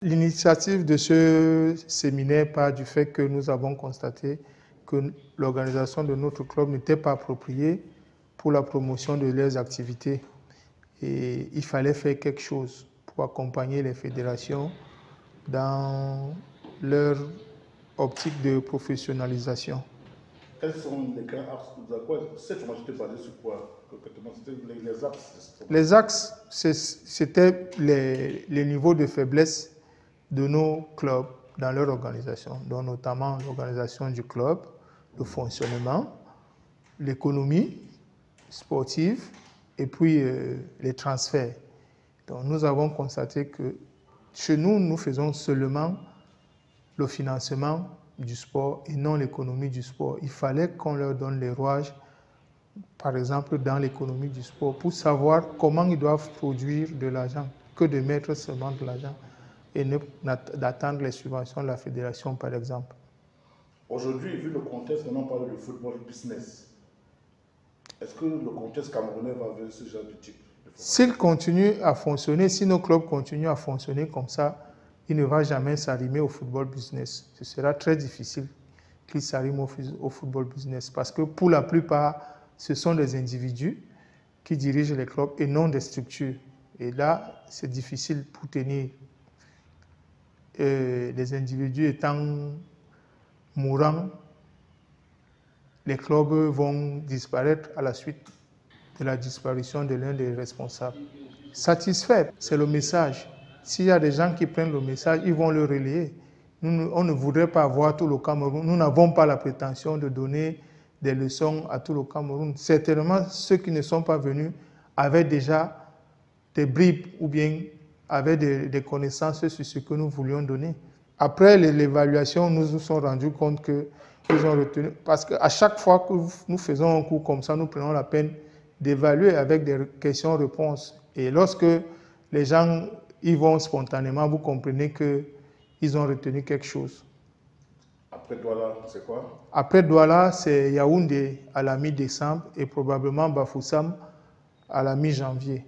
L'initiative de ce séminaire part du fait que nous avons constaté que l'organisation de notre club n'était pas appropriée pour la promotion de leurs activités. Et il fallait faire quelque chose pour accompagner les fédérations dans leur optique de professionnalisation. Quels sont les grands axes? Cette formation était basée sur quoi concrètement? C'était les axes? Les axes, c'était les niveaux de faiblesse de nos clubs dans leur organisation, donc notamment l'organisation du club, le fonctionnement, l'économie sportive et puis les transferts. Donc nous avons constaté que chez nous, nous faisons seulement le financement du sport et non l'économie du sport. Il fallait qu'on leur donne les rouages, par exemple dans l'économie du sport, pour savoir comment ils doivent produire de l'argent, que de mettre seulement de l'argent et d'attendre les subventions de la fédération, par exemple. Aujourd'hui, vu le contexte, on parle de football business. Est-ce que le contexte camerounais va vers ce genre de type de formation? S'il continue à fonctionner, si nos clubs continuent à fonctionner comme ça, il ne va jamais s'arrimer au football business. Ce sera très difficile qu'il s'arrime au football business parce que pour la plupart, ce sont des individus qui dirigent les clubs et non des structures. Et là, c'est difficile pour tenir. Les individus étant mourants, les clubs vont disparaître à la suite de la disparition de l'un des responsables. Satisfait, c'est le message. S'il y a des gens qui prennent le message, ils vont le relayer. On ne voudrait pas avoir tout le Cameroun. Nous n'avons pas la prétention de donner des leçons à tout le Cameroun. Certainement, ceux qui ne sont pas venus avaient déjà des bribes ou bien avaient des connaissances sur ce que nous voulions donner. Après l'évaluation, nous nous sommes rendus compte qu'ils ont retenu. Parce qu'à chaque fois que nous faisons un cours comme ça, nous prenons la peine d'évaluer avec des questions-réponses. Et lorsque les gens y vont spontanément, vous comprenez qu'ils ont retenu quelque chose. Après Douala, c'est quoi? Après Douala, c'est Yaoundé à la mi-décembre et probablement Bafoussam à la mi-janvier.